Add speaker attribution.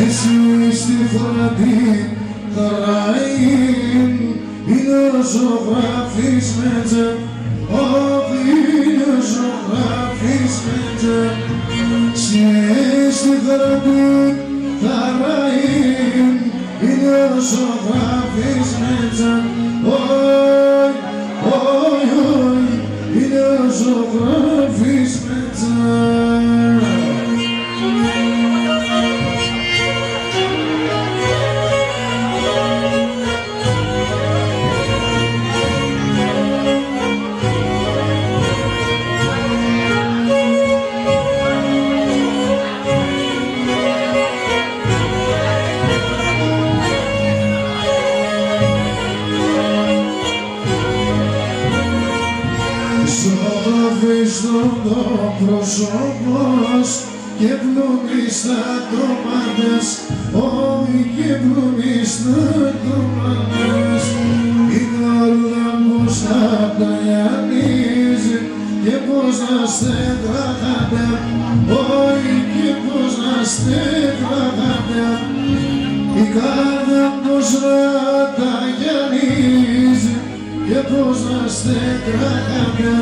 Speaker 1: εσύ στη χωρατή χαραήν είναι ο ζωγράφης μέτζε, όχι είναι ο ζωγράφης μέτζε. Στη χωρατή χαραήν είναι ο ζωγράφης μέτζε, όχι, όχι, είναι ο ζωγράφης μέτζε. Ζωγραφίστον το πρόσωπος και πλουμίστα κομμάτες, όχι και πλουμίστα κομμάτες. Η καρδιά πως να τα γιανίζει και πως να στεγράγατε, όχι και πως να στεγράγατε. Η καρδιά πως να τα γιανίζει και πως να στεγράγατε,